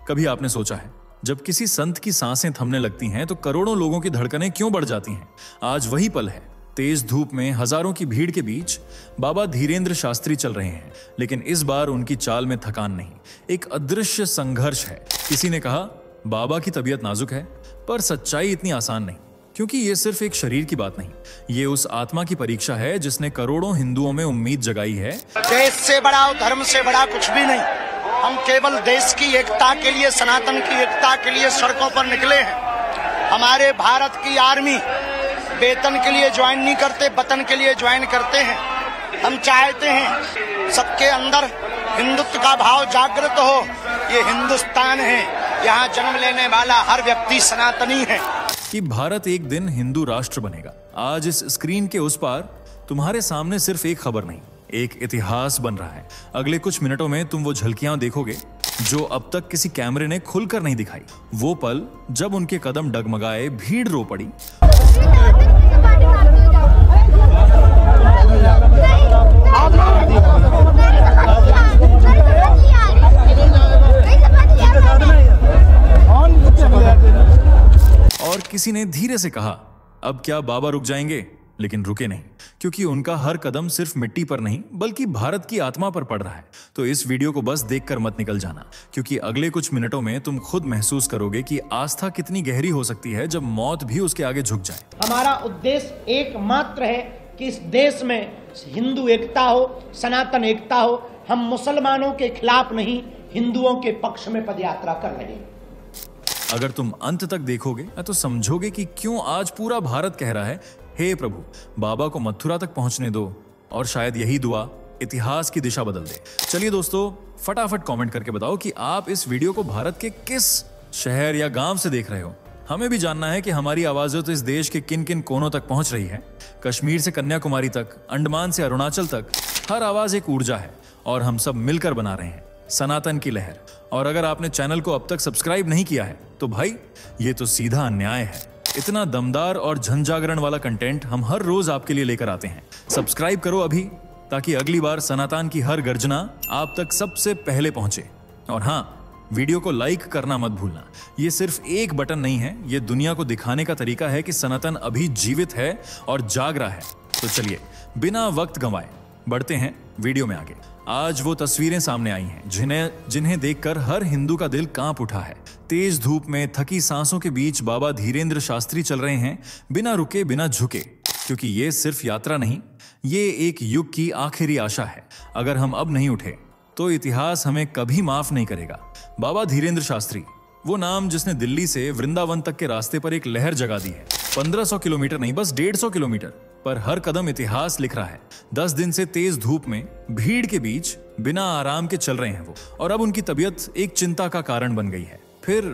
कभी आपने सोचा है जब किसी संत की सांसें थमने लगती हैं तो करोड़ों लोगों की धड़कनें क्यों बढ़ जाती हैं? आज वही पल है। तेज धूप में हजारों की भीड़ के बीच बाबा धीरेंद्र शास्त्री चल रहे हैं, लेकिन इस बार उनकी चाल में थकान नहीं, एक अदृश्य संघर्ष है। किसी ने कहा बाबा की तबीयत नाजुक है, पर सच्चाई इतनी आसान नहीं, क्योंकि ये सिर्फ एक शरीर की बात नहीं, ये उस आत्मा की परीक्षा है जिसने करोड़ों हिंदुओं में उम्मीद जगाई है। देश से बड़ा और धर्म से बड़ा कुछ भी नहीं, हम केवल देश की एकता के लिए, सनातन की एकता के लिए सड़कों पर निकले हैं। हमारे भारत की आर्मी वेतन के लिए ज्वाइन नहीं करते, वतन के लिए ज्वाइन करते हैं। हम चाहते हैं सबके अंदर हिंदुत्व का भाव जागृत हो। ये हिंदुस्तान है, यहाँ जन्म लेने वाला हर व्यक्ति सनातनी है। कि भारत एक दिन हिंदू राष्ट्र बनेगा। आज इस स्क्रीन के उस पार तुम्हारे सामने सिर्फ एक खबर नहीं, एक इतिहास बन रहा है। अगले कुछ मिनटों में तुम वो झलकियां देखोगे जो अब तक किसी कैमरे ने खुलकर नहीं दिखाई। वो पल जब उनके कदम डगमगाए, भीड़ रो पड़ी और किसी ने धीरे से कहा अब क्या बाबा रुक जाएंगे? लेकिन रुके नहीं, क्योंकि उनका हर कदम सिर्फ मिट्टी पर नहीं बल्कि भारत की आत्मा पर पड़ रहा है। तो इस वीडियो को बस देखकर मत निकल जाना, क्योंकि अगले कुछ मिनटों में तुम खुद महसूस करोगे कि आस्था कितनी गहरी हो सकती है जब मौत भी उसके आगे झुक जाए। हमारा उद्देश्य एकमात्र है कि इस देश में हिंदू एकता हो, सनातन एकता हो। हम मुसलमानों के खिलाफ नहीं, हिंदुओं के पक्ष में पदयात्रा कर रहे हैं। अगर तुम अंत तक देखोगे तो समझोगे कि क्यों आज पूरा भारत कह रहा है हे प्रभु, बाबा को मथुरा तक पहुंचने दो, और शायद यही दुआ इतिहास की दिशा बदल दे। चलिए दोस्तों, फटाफट कमेंट करके बताओ कि आप इस वीडियो को भारत के किस शहर या गांव से देख रहे हो। हमें भी जानना है कि हमारी आवाजें तो इस देश के किन किन कोनों तक पहुंच रही है। कश्मीर से कन्याकुमारी तक, अंडमान से अरुणाचल तक, हर आवाज एक ऊर्जा है और हम सब मिलकर बना रहे हैं सनातन की लहर। और अगर आपने चैनल को अब तक सब्सक्राइब नहीं किया है तो भाई ये तो सीधा अन्याय है। इतना दमदार और जनजागरण वाला कंटेंट हम हर रोज आपके लिए लेकर आते हैं। सब्सक्राइब करो अभी, ताकि अगली बार सनातन की हर गर्जना आप तक सबसे पहले पहुंचे। और हाँ, वीडियो को लाइक करना मत भूलना। ये सिर्फ एक बटन नहीं है, ये दुनिया को दिखाने का तरीका है कि सनातन अभी जीवित है और जाग रहा है। तो चलिए बिना वक्त गंवाए बढ़ते हैं वीडियो में आगे। आज वो तस्वीरें सामने आई हैं जिन्हें देखकर हर हिंदू का दिल कांप उठा है। तेज धूप में थकी सांसों के बीच बाबा धीरेंद्र शास्त्री चल रहे हैं, बिना रुके बिना झुके, क्योंकि ये सिर्फ यात्रा नहीं, ये एक युग की आखिरी आशा है। अगर हम अब नहीं उठे तो इतिहास हमें कभी माफ नहीं करेगा। बाबा धीरेंद्र शास्त्री, वो नाम जिसने दिल्ली से वृंदावन तक के रास्ते पर एक लहर जगा दी है। 1500 किलोमीटर नहीं, बस 150 किलोमीटर पर हर कदम इतिहास लिख रहा है। 10 दिन से तेज धूप में भीड़ के बीच बिना आराम के चल रहे हैं वो, और अब उनकी तबीयत एक चिंता का कारण बन गई है। फिर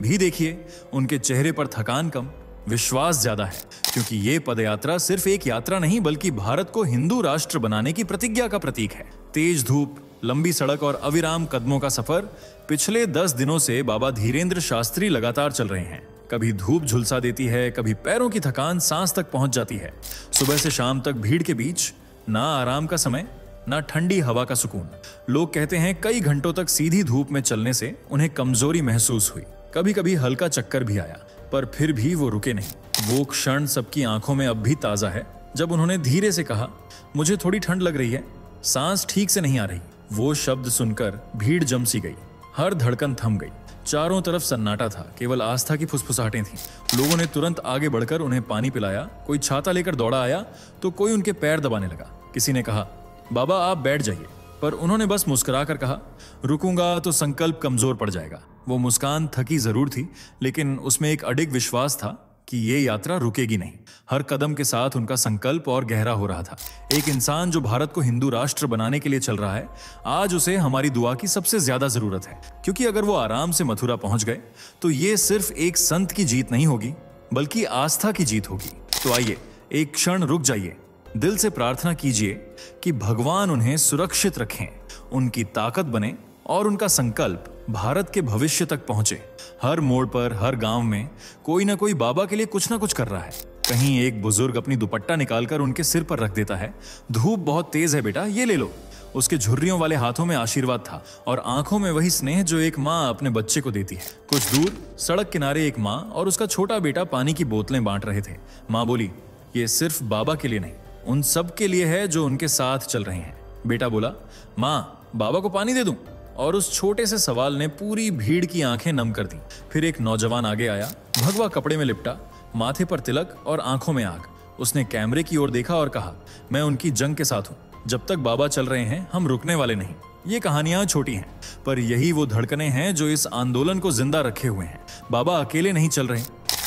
भी देखिए, उनके चेहरे पर थकान कम, विश्वास ज्यादा है, क्योंकि ये पदयात्रा सिर्फ एक यात्रा नहीं बल्कि भारत को हिंदू राष्ट्र बनाने की प्रतिज्ञा का प्रतीक है। तेज धूप, लंबी सड़क और अविराम कदमों का सफर। पिछले 10 दिनों से बाबा धीरेंद्र शास्त्री लगातार चल रहे हैं। कभी धूप झुलसा देती है, कभी पैरों की थकान सांस तक पहुंच जाती है। सुबह से शाम तक भीड़ के बीच ना आराम का समय, ना ठंडी हवा का सुकून। लोग कहते हैं कई घंटों तक सीधी धूप में चलने से उन्हें कमजोरी महसूस हुई, कभी कभी हल्का चक्कर भी आया, पर फिर भी वो रुके नहीं। वो क्षण सबकी आंखों में अब भी ताजा है जब उन्होंने धीरे से कहा, मुझे थोड़ी ठंड लग रही है, सांस ठीक से नहीं आ रही। वो शब्द सुनकर भीड़ जम सी गई, हर धड़कन थम गई। चारों तरफ सन्नाटा था, केवल आस्था की फुसफुसाहटें थीं। लोगों ने तुरंत आगे बढ़कर उन्हें पानी पिलाया, कोई छाता लेकर दौड़ा आया तो कोई उनके पैर दबाने लगा। किसी ने कहा बाबा आप बैठ जाइए, पर उन्होंने बस मुस्कुराकर कहा रुकूंगा तो संकल्प कमजोर पड़ जाएगा। वो मुस्कान थकी जरूर थी, लेकिन उसमें एक अडिग विश्वास था कि ये यात्रा रुकेगी नहीं। हर कदम के साथ उनका संकल्प और गहरा हो रहा था। एक इंसान जो भारत को हिंदू राष्ट्र बनाने के लिए चल रहा है, आज उसे हमारी दुआ की सबसे ज्यादा जरूरत है, क्योंकि अगर वो आराम से मथुरा पहुंच गए तो ये सिर्फ एक संत की जीत नहीं होगी बल्कि आस्था की जीत होगी। तो आइए एक क्षण रुक जाइए, दिल से प्रार्थना कीजिए कि भगवान उन्हें सुरक्षित रखें, उनकी ताकत बने और उनका संकल्प भारत के भविष्य तक पहुंचे। हर मोड़ पर, हर गांव में कोई ना कोई बाबा के लिए कुछ ना कुछ कर रहा है। कहीं एक बुजुर्ग अपनी दुपट्टा निकालकर उनके सिर पर रख देता है, धूप बहुत तेज है बेटा, ये ले लो। उसके झुर्रियों वाले हाथों में आशीर्वाद था और आंखों में वही स्नेह जो एक माँ अपने बच्चे को देती है। कुछ दूर सड़क किनारे एक माँ और उसका छोटा बेटा पानी की बोतलें बांट रहे थे। माँ बोली, ये सिर्फ बाबा के लिए नहीं, उन सब के लिए है जो उनके साथ चल रहे हैं। बेटा बोला, माँ बाबा को पानी दे दूं? और उस छोटे से सवाल ने पूरी भीड़ की आंखें नम कर दी। फिर एक नौजवान आगे आया, भगवा कपड़े में लिपटा, माथे पर तिलक और आंखों में आग। उसने कैमरे की ओर देखा और कहा, मैं उनकी जंग के साथ हूं। जब तक बाबा चल रहे हैं हम रुकने वाले नहीं। ये कहानियां छोटी हैं, पर यही वो धड़कनें हैं जो इस आंदोलन को जिंदा रखे हुए हैं। बाबा अकेले नहीं चल रहे,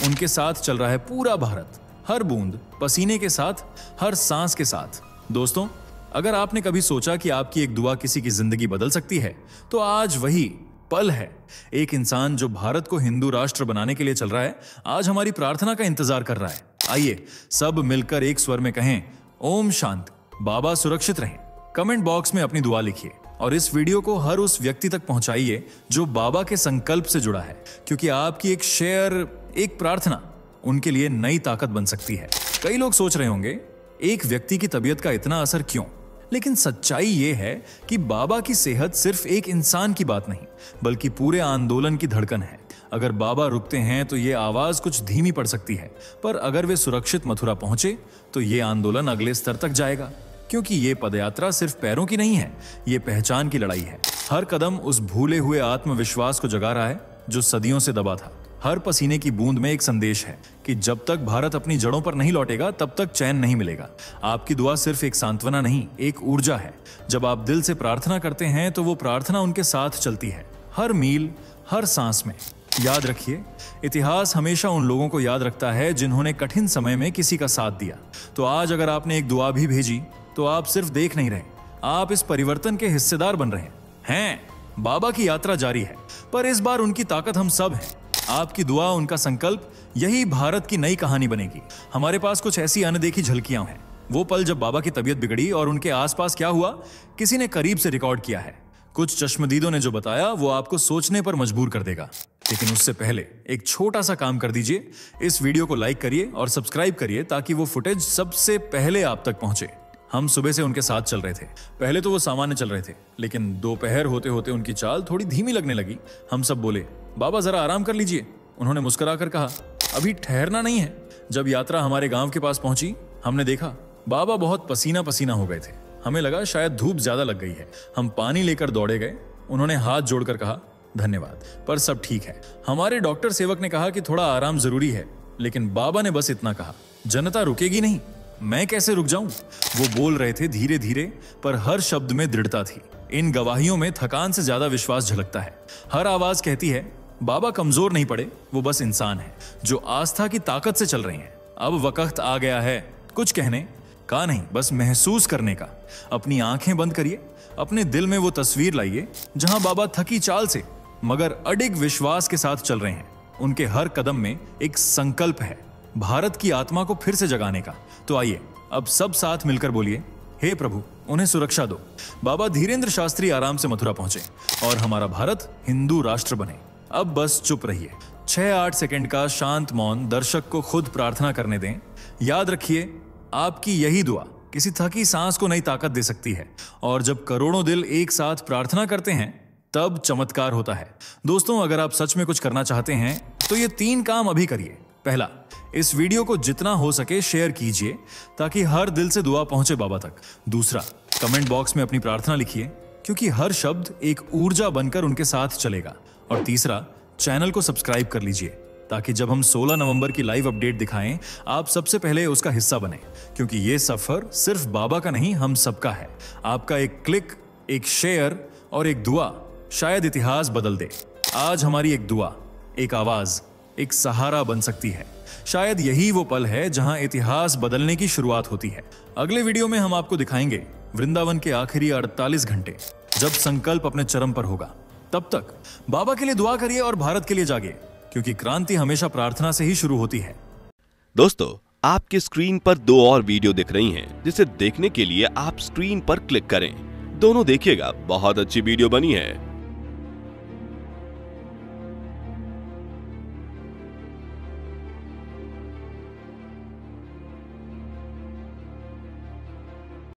उनके साथ चल रहा है पूरा भारत, हर बूंद पसीने के साथ, हर सांस के साथ। दोस्तों, अगर आपने कभी सोचा कि आपकी एक दुआ किसी की जिंदगी बदल सकती है, तो आज वही पल है। एक इंसान जो भारत को हिंदू राष्ट्र बनाने के लिए चल रहा है, आज हमारी प्रार्थना का इंतजार कर रहा है। आइए सब मिलकर एक स्वर में कहें, ओम शांति, बाबा सुरक्षित रहें। कमेंट बॉक्स में अपनी दुआ लिखिए और इस वीडियो को हर उस व्यक्ति तक पहुंचाइए जो बाबा के संकल्प से जुड़ा है, क्योंकि आपकी एक शेयर, एक प्रार्थना उनके लिए नई ताकत बन सकती है। कई लोग सोच रहे होंगे, एक व्यक्ति की तबीयत का इतना असर क्यों? लेकिन सच्चाई यह है कि बाबा की सेहत सिर्फ एक इंसान की बात नहीं, बल्कि पूरे आंदोलन की धड़कन है। अगर बाबा रुकते हैं तो ये आवाज कुछ धीमी पड़ सकती है, पर अगर वे सुरक्षित मथुरा पहुंचे तो ये आंदोलन अगले स्तर तक जाएगा। क्योंकि ये पदयात्रा सिर्फ पैरों की नहीं है, ये पहचान की लड़ाई है। हर कदम उस भूले हुए आत्मविश्वास को जगा रहा है जो सदियों से दबा था। हर पसीने की बूंद में एक संदेश है कि जब तक भारत अपनी जड़ों पर नहीं लौटेगा तब तक चैन नहीं मिलेगा। आपकी दुआ सिर्फ एक सांत्वना नहीं, एक ऊर्जा है। जब आप दिल से प्रार्थना करते हैं तो वो प्रार्थना उनके साथ चलती है, हर मील, हर सांस में। याद रखिए, इतिहास हमेशा उन लोगों को याद रखता है जिन्होंने कठिन समय में किसी का साथ दिया। तो आज अगर आपने एक दुआ भी भेजी तो आप सिर्फ देख नहीं रहे, आप इस परिवर्तन के हिस्सेदार बन रहे हैं। बाबा की यात्रा जारी है, पर इस बार उनकी ताकत हम सब हैं। आपकी दुआ, उनका संकल्प, यही भारत की नई कहानी बनेगी। हमारे पास कुछ ऐसी अनदेखी झलकियां हैं। वो पल जब बाबा की तबीयत बिगड़ी और उनके आसपास क्या हुआ, किसी ने करीब से रिकॉर्ड किया है। कुछ चश्मदीदों ने जो बताया वो आपको सोचने पर मजबूर कर देगा। लेकिन उससे पहले एक छोटा सा काम कर दीजिए, इस वीडियो को लाइक करिए और सब्सक्राइब करिए ताकि वो फुटेज सबसे पहले आप तक पहुंचे। हम सुबह से उनके साथ चल रहे थे। पहले तो वो सामान्य चल रहे थे, लेकिन दोपहर होते होते उनकी चाल थोड़ी धीमी लगने लगी। हम सब बोले, बाबा जरा आराम कर लीजिए। उन्होंने मुस्कुराकर कहा, अभी ठहरना नहीं है। जब यात्रा हमारे गांव के पास पहुंची, हमने देखा बाबा बहुत पसीना पसीना हो गए थे। हमें लगा शायद धूप ज्यादा लग गई है। हम पानी लेकर दौड़े गए। उन्होंने हाथ जोड़कर कहा, धन्यवाद, पर सब ठीक है। हमारे डॉक्टर सेवक ने कहा कि थोड़ा आराम जरूरी है, लेकिन बाबा ने बस इतना कहा, जनता रुकेगी नहीं, मैं कैसे रुक जाऊं? वो बोल रहे थे धीरे धीरे, पर हर शब्द में दृढ़ता थी। इन गवाहियों में थकान से ज्यादा विश्वास झलकता है। हर आवाज कहती है, बाबा कमजोर नहीं पड़े, वो बस इंसान है जो आस्था की ताकत से चल रहे हैं। अब वक्त आ गया है कुछ कहने का नहीं, बस महसूस करने का। अपनी आंखें बंद करिए, अपने दिल में वो तस्वीर लाइए जहां बाबा थकी चाल से मगर अडिग विश्वास के साथ चल रहे हैं। उनके हर कदम में एक संकल्प है, भारत की आत्मा को फिर से जगाने का। तो आइए अब सब साथ मिलकर बोलिए, हे प्रभु उन्हें सुरक्षा दो। बाबा धीरेन्द्र शास्त्री आराम से मथुरा पहुंचे और हमारा भारत हिंदू राष्ट्र बने। अब बस चुप रहिए। 6-8 सेकंड का शांत मौन दर्शक को खुद प्रार्थना करने दें। याद रखिए, आपकी यही दुआ किसी थकी सांस को नई ताकत दे सकती है। और जब करोड़ों दिल एक साथ प्रार्थना करते हैं तब चमत्कार होता है। दोस्तों, अगर आप सच में कुछ करना चाहते हैं तो ये 3 काम अभी करिए। पहला, इस वीडियो को जितना हो सके शेयर कीजिए ताकि हर दिल से दुआ पहुंचे बाबा तक। दूसरा, कमेंट बॉक्स में अपनी प्रार्थना लिखिए, क्योंकि हर शब्द एक ऊर्जा बनकर उनके साथ चलेगा। और तीसरा, चैनल को सब्सक्राइब कर लीजिए ताकि जब हम 16 नवंबर की लाइव अपडेट दिखाएं, आप सबसे पहले उसका हिस्सा बने। क्योंकि ये सफर सिर्फ बाबा का नहीं, हम सबका है। आपका एक क्लिक, एक शेयर और एक दुआ शायद इतिहास बदल दे। आज हमारी एक दुआ, एक आवाज, एक सहारा बन सकती है। शायद यही वो पल है जहां इतिहास बदलने की शुरुआत होती है। अगले वीडियो में हम आपको दिखाएंगे वृंदावन के आखिरी 48 घंटे, जब संकल्प अपने चरम पर होगा। तब तक बाबा के लिए दुआ करिए और भारत के लिए जागिए, क्योंकि क्रांति हमेशा प्रार्थना से ही शुरू होती है। दोस्तों, आपकी स्क्रीन पर 2 और वीडियो दिख रही हैं, जिसे देखने के लिए आप स्क्रीन पर क्लिक करें। दोनों देखिएगा, बहुत अच्छी वीडियो बनी है।